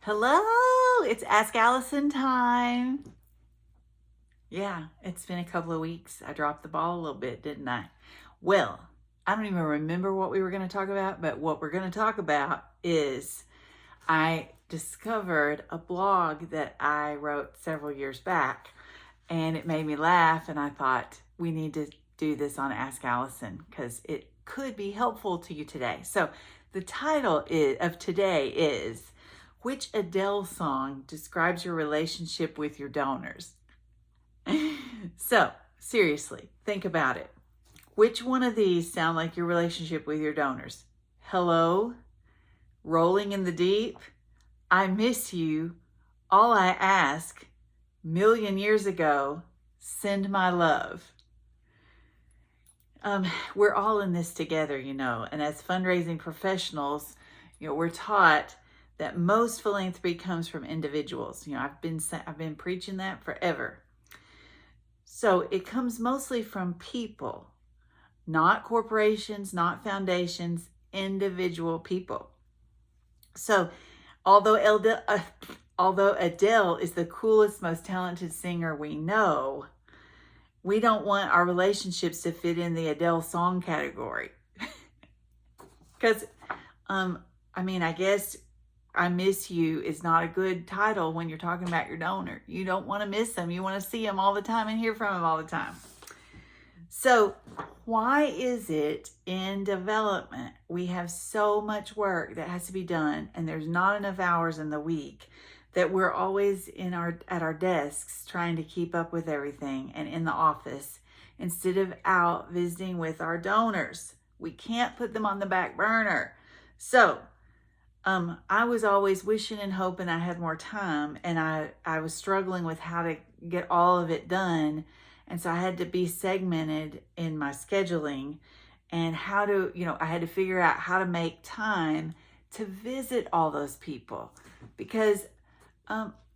Hello, it's Ask Allison time. Yeah, it's been a couple of weeks. I dropped the ball a little bit, didn't I? Well, I don't even remember what we were going to talk about, but what we're going to talk about is I discovered a blog that I wrote several years back, and it made me laugh, and I thought we need to do this on Ask Allison because it could be helpful to you today. So the title of today is, which Adele song describes your relationship with your donors? So, seriously, think about it. Which one of these sound like your relationship with your donors? Hello, rolling in the deep, I miss you, all I ask, million years ago, send my love. We're all in this together, and as fundraising professionals, we're taught that most philanthropy comes from individuals. I've been preaching that forever. So it comes mostly from people, not corporations, not foundations, individual people. So although Adele is the coolest, most talented singer we know, we don't want our relationships to fit in the Adele song category. Because, I guess I miss you is not a good title when you're talking about your donor. You don't want to miss them. You want to see them all the time and hear from them all the time. So why is it in development we have so much work that has to be done and there's not enough hours in the week that we're always at our desks trying to keep up with everything and in the office instead of out visiting with our donors? We can't put them on the back burner. So I was always wishing and hoping I had more time, and I was struggling with how to get all of it done. And so I had to be segmented in my scheduling and I had to figure out how to make time to visit all those people, because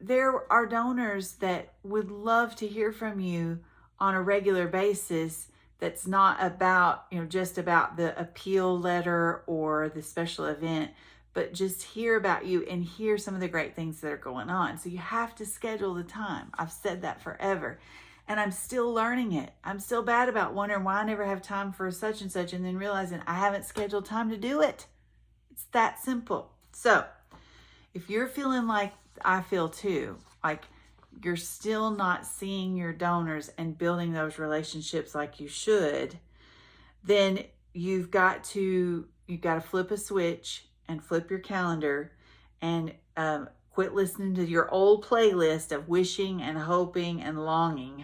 there are donors that would love to hear from you on a regular basis. That's not about, just about the appeal letter or the special event, but just hear about you and hear some of the great things that are going on. So you have to schedule the time. I've said that forever, and I'm still learning it. I'm still bad about wondering why I never have time for such and such, and then realizing I haven't scheduled time to do it. It's that simple. So if you're feeling like I feel too, like you're still not seeing your donors and building those relationships like you should, then you've got to flip a switch and flip your calendar and quit listening to your old playlist of wishing and hoping and longing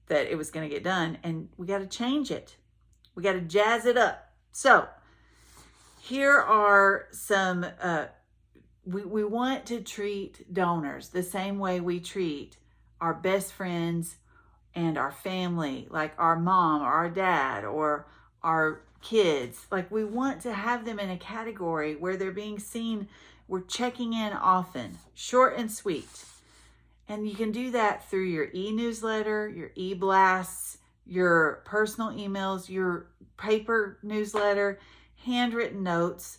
that it was going to get done. And we got to change it. We got to jazz it up. So here are some, we want to treat donors the same way we treat our best friends and our family, like our mom or our dad or our kids. Like, we want to have them in a category where they're being seen. We're checking in often, short and sweet. And you can do that through your e-newsletter, your e-blasts, your personal emails, your paper newsletter, handwritten notes.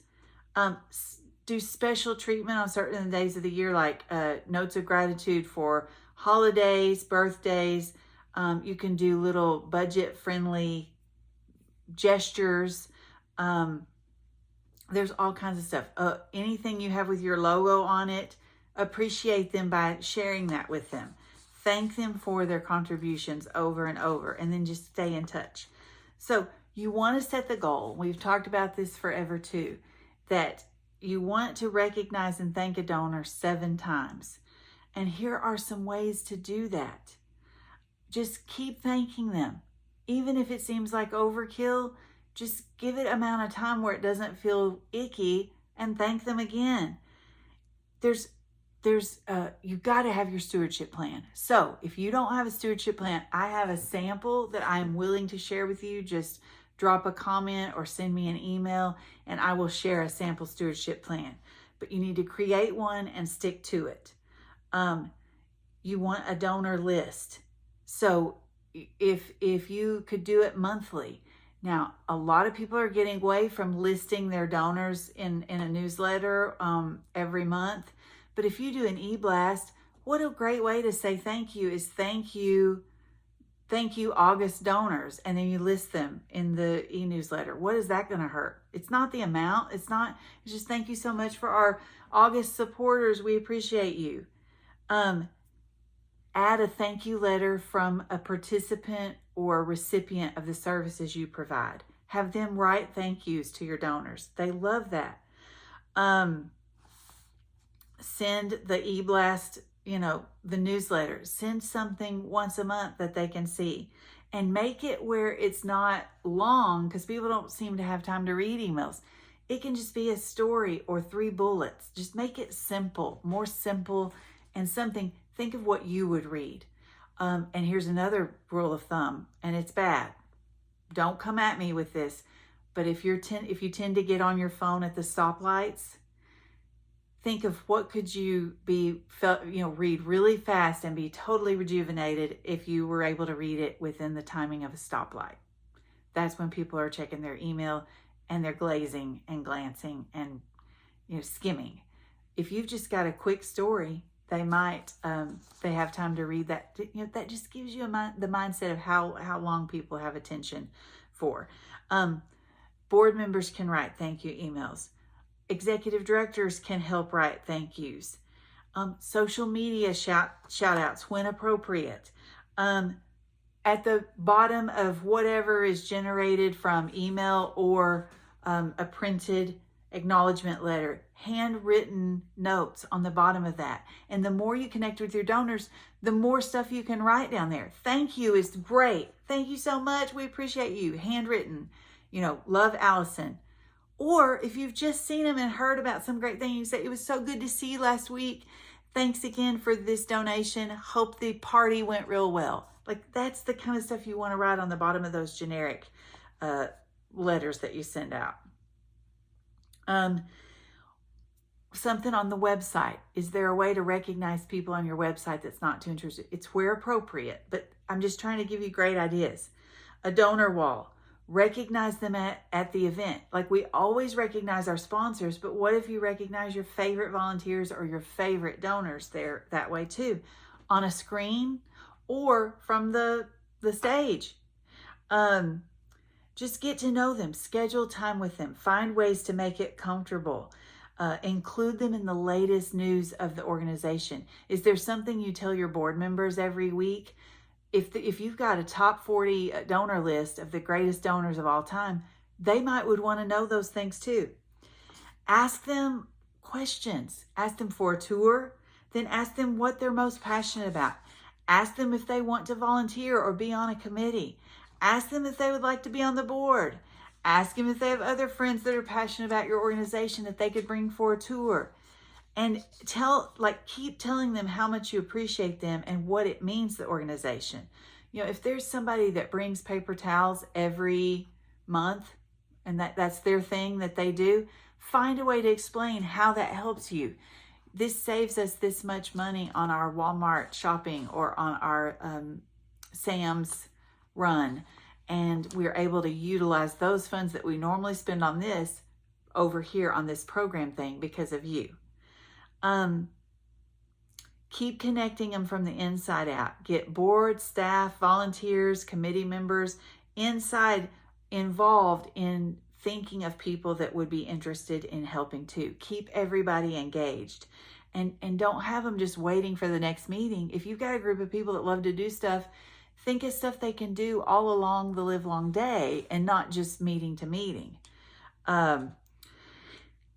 Do special treatment on certain days of the year, like notes of gratitude for holidays, birthdays. You can do little budget-friendly gestures. There's all kinds of stuff. Anything you have with your logo on it, appreciate them by sharing that with them. Thank them for their contributions over and over, and then just stay in touch. So you want to set the goal. We've talked about this forever too, that you want to recognize and thank a donor 7 times. And here are some ways to do that. Just keep thanking them. Even if it seems like overkill, just give it amount of time where it doesn't feel icky and thank them again. You've got to have your stewardship plan. So if you don't have a stewardship plan, I have a sample that I'm willing to share with you. Just drop a comment or send me an email and I will share a sample stewardship plan. But you need to create one and stick to it. You want a donor list. So if you could do it monthly. Now, a lot of people are getting away from listing their donors in a newsletter every month, But if you do an e-blast, what a great way to say thank you is thank you August donors, and then you list them in the e-newsletter. What is that going to hurt? It's not the amount. It's just thank you so much for our August supporters. We appreciate you. Add a thank you letter from a participant or recipient of the services you provide. Have them write thank yous to your donors. They love that. Send the e-blast, the newsletter. Send something once a month that they can see. And make it where it's not long, because people don't seem to have time to read emails. It can just be a story or 3 bullets. Just make it simple, more simple, and something. Think of what you would read. And here's another rule of thumb, and it's bad. Don't come at me with this, but if you tend to get on your phone at the stoplights, think of what could you read really fast and be totally rejuvenated if you were able to read it within the timing of a stoplight. That's when people are checking their email and they're glazing and glancing and skimming. If you've just got a quick story, they have time to read that. That just gives you the mindset of how long people have attention for. Board members can write thank you emails. Executive directors can help write thank yous. Social media shout outs when appropriate. At the bottom of whatever is generated from email or a printed acknowledgement letter, handwritten notes on the bottom of that. And the more you connect with your donors, the more stuff you can write down there. Thank you is great. Thank you so much. We appreciate you. Handwritten, love Allison. Or if you've just seen them and heard about some great thing, you say, it was so good to see you last week. Thanks again for this donation. Hope the party went real well. Like, that's the kind of stuff you want to write on the bottom of those generic letters that you send out. Something on the website. Is there a way to recognize people on your website that's not too intrusive? It's where appropriate, but I'm just trying to give you great ideas. A donor wall. Recognize them at the event. Like, we always recognize our sponsors, but what if you recognize your favorite volunteers or your favorite donors there that way too? On a screen or from the stage. Just get to know them. Schedule time with them. Find ways to make it comfortable. Include them in the latest news of the organization. Is there something you tell your board members every week? If you've got a top 40 donor list of the greatest donors of all time, they would want to know those things too. Ask them questions. Ask them for a tour. Then ask them what they're most passionate about. Ask them if they want to volunteer or be on a committee. Ask them if they would like to be on the board. Ask them if they have other friends that are passionate about your organization that they could bring for a tour. And keep telling them how much you appreciate them and what it means to the organization. If there's somebody that brings paper towels every month and that's their thing that they do, find a way to explain how that helps you. This saves us this much money on our Walmart shopping or on our Sam's run. And we're able to utilize those funds that we normally spend on this over here on this program thing because of you. Keep connecting them from the inside out. Get board, staff, volunteers, committee members involved in thinking of people that would be interested in helping too. Keep everybody engaged and don't have them just waiting for the next meeting. If you've got a group of people that love to do stuff, think of stuff they can do all along the livelong day and not just meeting to meeting.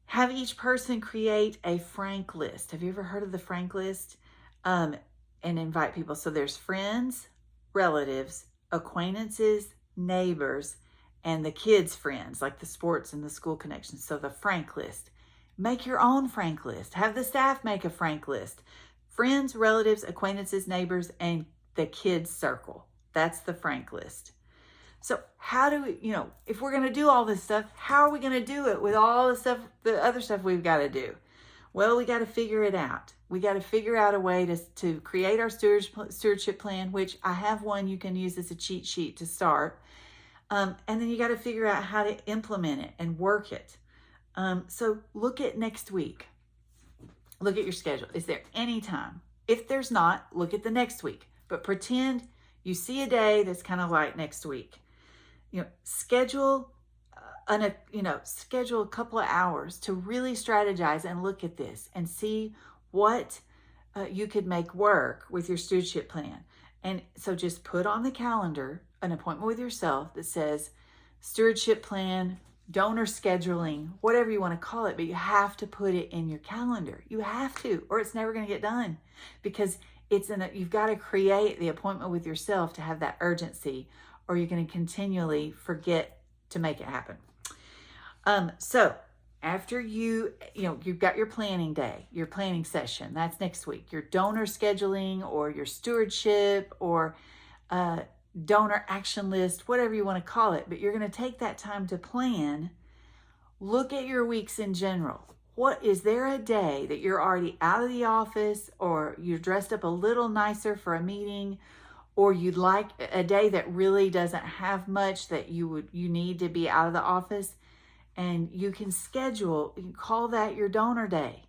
Have each person create a Frank list. Have you ever heard of the Frank list? And invite people. So there's friends, relatives, acquaintances, neighbors, and the kids' friends, like the sports and the school connections. So the Frank list. Make your own Frank list. Have the staff make a Frank list. Friends, relatives, acquaintances, neighbors, and the kids' circle. That's the Frank list. So how do we, if we're going to do all this stuff, how are we going to do it with all the other stuff we've got to do? Well, we got to figure it out. We got to figure out a way to create our stewardship plan, which I have one you can use as a cheat sheet to start. And then you got to figure out how to implement it and work it. So look at next week. Look at your schedule. Is there any time? If there's not, look at the next week. But pretend you see a day that's kind of like next week. Schedule schedule a couple of hours to really strategize and look at this and see what you could make work with your stewardship plan. And so just put on the calendar an appointment with yourself that says stewardship plan, donor scheduling, whatever you want to call it, but you have to put it in your calendar. You have to, or it's never going to get done, because you've got to create the appointment with yourself to have that urgency, or you're going to continually forget to make it happen. So after you've got your planning day, your planning session, that's next week, your donor scheduling or your stewardship or donor action list, whatever you want to call it, but you're going to take that time to plan. Look at your weeks in general. What is there a day that you're already out of the office, or you're dressed up a little nicer for a meeting, or you'd like a day that really doesn't have much that you need to be out of the office, and you can call that your donor day,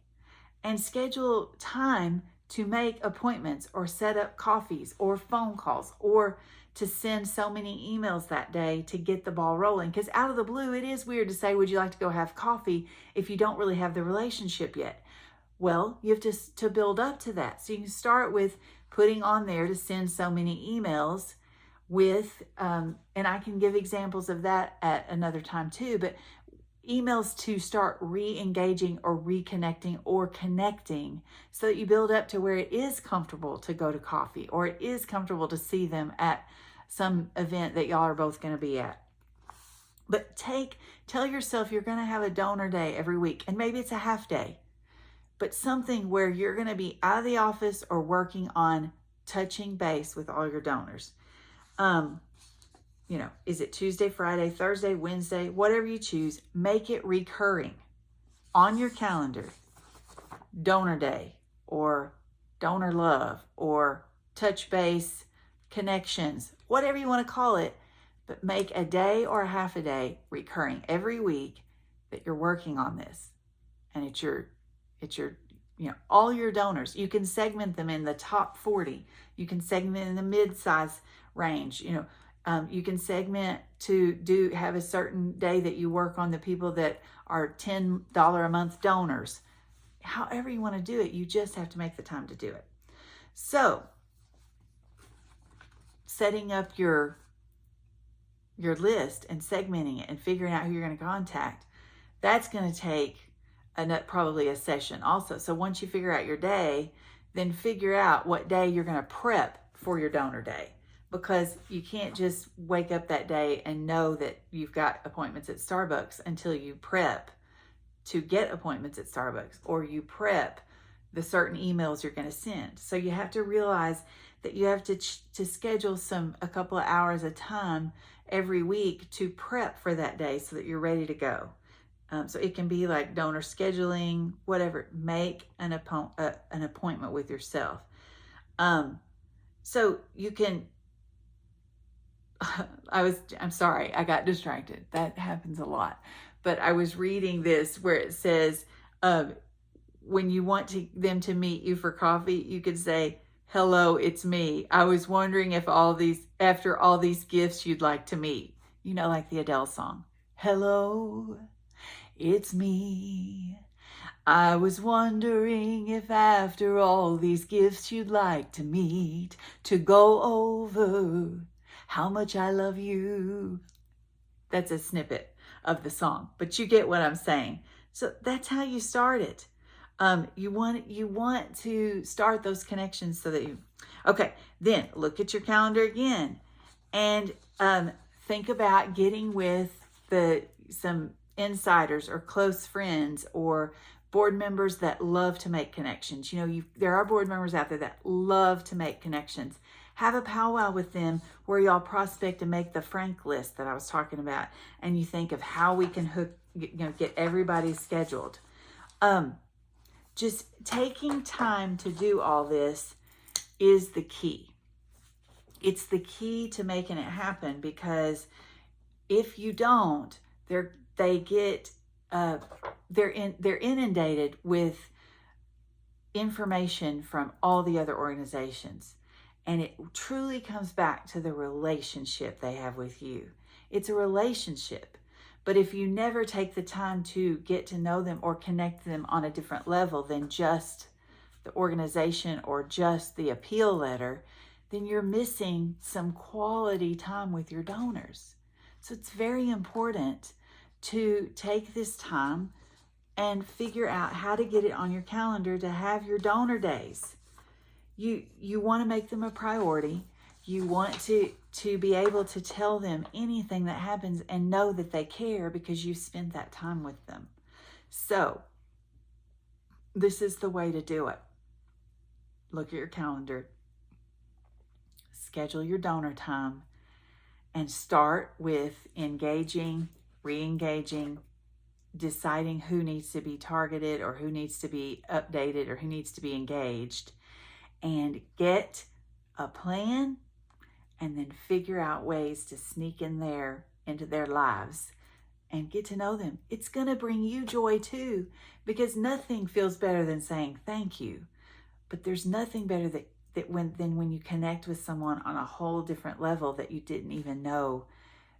and schedule time to make appointments or set up coffees or phone calls or to send so many emails that day to get the ball rolling. Because out of the blue, it is weird to say, would you like to go have coffee, if you don't really have the relationship yet? Well, you have to build up to that. So you can start with putting on there to send so many emails with, and I can give examples of that at another time too, but emails to start re-engaging or reconnecting or connecting, so that you build up to where it is comfortable to go to coffee, or it is comfortable to see them at some event that y'all are both going to be at. But tell yourself you're going to have a donor day every week, and maybe it's a half day, but something where you're going to be out of the office or working on touching base with all your donors. Is it Tuesday, Friday, Thursday, Wednesday, whatever you choose, make it recurring on your calendar. Donor day or donor love or touch base connections, whatever you want to call it, but make a day or a half a day recurring every week that you're working on this. And it's your all your donors. You can segment them in the top 40. You can segment in the mid-size range. You can segment to have a certain day that you work on the people that are $10 a month donors. However you want to do it, you just have to make the time to do it. So, setting up your list and segmenting it and figuring out who you're going to contact, that's going to take probably a session also. So once you figure out your day, then figure out what day you're going to prep for your donor day, because you can't just wake up that day and know that you've got appointments at Starbucks until you prep to get appointments at Starbucks, or you prep the certain emails you're going to send. So you have to realize that you have to schedule a couple of hours of time every week to prep for that day so that you're ready to go. So it can be like donor scheduling, whatever. Make an appointment with yourself. So you can. I'm sorry, I got distracted. That happens a lot. But I was reading this where it says, when you want them to meet you for coffee, you could say, "Hello, it's me. I was wondering if after all these gifts you'd like to meet." Like the Adele song. "Hello, it's me. I was wondering if after all these gifts you'd like to meet, to go over how much I love you." That's a snippet of the song, but you get what I'm saying. So that's how you start it. You want to start those connections so that then look at your calendar again and think about getting with some insiders or close friends or board members that love to make connections. There are board members out there that love to make connections. Have a powwow with them where y'all prospect and make the Frank list that I was talking about, and you think of how we can get everybody scheduled. Just taking time to do all this is the key. It's the key to making it happen, because if you don't, they're inundated with information from all the other organizations. And it truly comes back to the relationship they have with you. It's a relationship. But if you never take the time to get to know them or connect them on a different level than just the organization or just the appeal letter, then you're missing some quality time with your donors. So it's very important to take this time and figure out how to get it on your calendar to have your donor days. You want to make them a priority. You want to be able to tell them anything that happens and know that they care because you spent that time with them. So this is the way to do it. Look at your calendar, schedule your donor time, and start with engaging, re-engaging, deciding who needs to be targeted or who needs to be updated or who needs to be engaged, and get a plan and then figure out ways to sneak in there into their lives and get to know them. It's going to bring you joy too, because nothing feels better than saying thank you. But there's nothing better than when you connect with someone on a whole different level that you didn't even know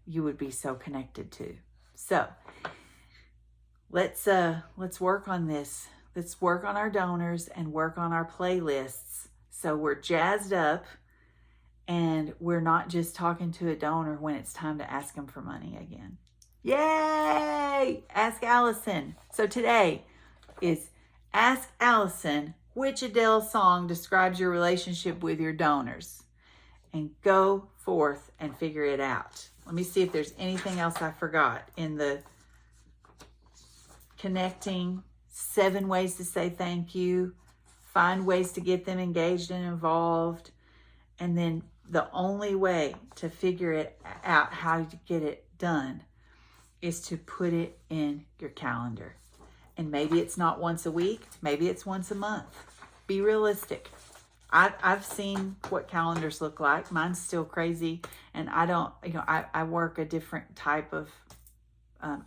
you would be so connected to. So let's work on this. Let's work on our donors and work on our playlists so we're jazzed up and we're not just talking to a donor when it's time to ask them for money again. Yay! Ask Allison. So today is Ask Allison which Adele song describes your relationship with your donors, and go forth and figure it out. Let me see if there's anything else I forgot in the connecting, 7 ways to say thank you, find ways to get them engaged and involved, and then the only way to figure it out how to get it done is to put it in your calendar. And maybe it's not once a week, maybe it's once a month. Be realistic. I've seen what calendars look like. Mine's still crazy, and I work a different type of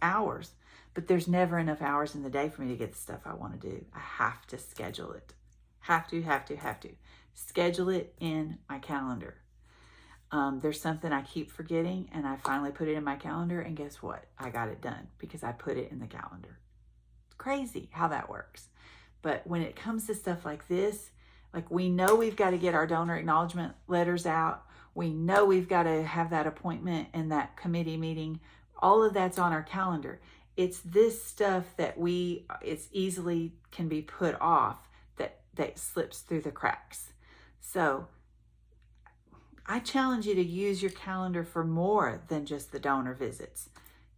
hours, but there's never enough hours in the day for me to get the stuff I want to do. I have to schedule it. Have to. Schedule it in my calendar. There's something I keep forgetting, and I finally put it in my calendar, and guess what? I got it done because I put it in the calendar. It's crazy how that works. But when it comes to stuff like this, like we know we've got to get our donor acknowledgement letters out. We know we've got to have that appointment and that committee meeting. All of that's on our calendar. It's this stuff that it's easily can be put off that slips through the cracks. So I challenge you to use your calendar for more than just the donor visits.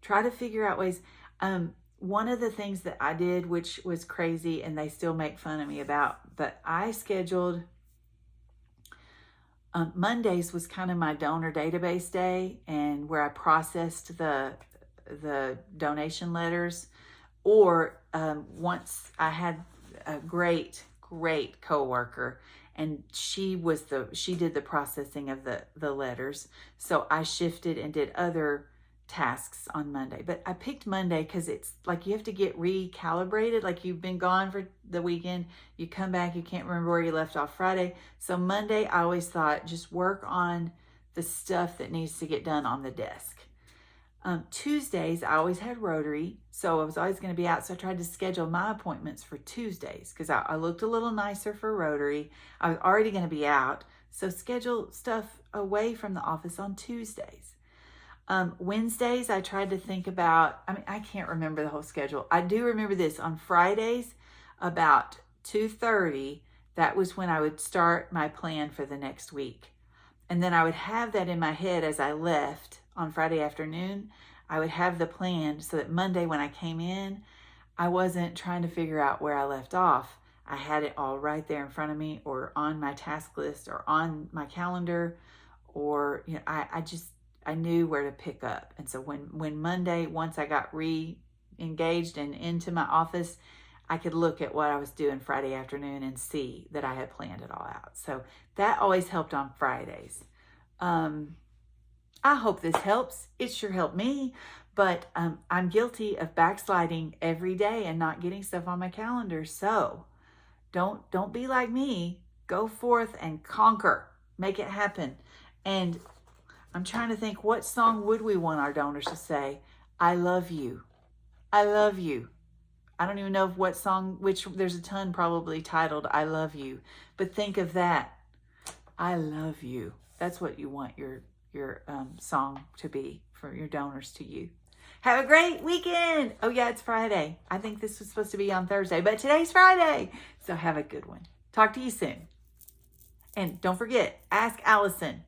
Try to figure out ways. One of the things that I did, which was crazy and they still make fun of me about, but I scheduled Mondays was kind of my donor database day, and where I processed the donation letters. Or once I had a great coworker, and she did the processing of the letters. So I shifted and did other tasks on Monday. But I picked Monday because it's like you have to get recalibrated. Like you've been gone for the weekend, you come back, you can't remember where you left off Friday. So Monday, I always thought just work on the stuff that needs to get done on the desk. Tuesdays, I always had Rotary, so I was always going to be out. So I tried to schedule my appointments for Tuesdays because I looked a little nicer for Rotary. I was already going to be out, so schedule stuff away from the office on Tuesdays. Wednesdays, I tried to think about, I can't remember the whole schedule. I do remember this. On Fridays, about 2:30, that was when I would start my plan for the next week. And then I would have that in my head as I left on Friday afternoon. I would have the plan so that Monday when I came in, I wasn't trying to figure out where I left off. I had it all right there in front of me, or on my task list, or on my calendar, or I knew where to pick up. And so when Monday, once I got re-engaged and into my office, I could look at what I was doing Friday afternoon and see that I had planned it all out. So that always helped on Fridays. I hope this helps. It sure helped me, but I'm guilty of backsliding every day and not getting stuff on my calendar. So Don't be like me. Go forth and conquer. Make it happen. And I'm trying to think, what song would we want our donors to say? I love you. I love you. I don't even know what song, there's a ton probably titled I love you. But think of that. I love you. That's what you want your song to be for your donors to you. Have a great weekend. Oh yeah, it's Friday. I think this was supposed to be on Thursday, but today's Friday. So have a good one. Talk to you soon. And don't forget, ask Allison.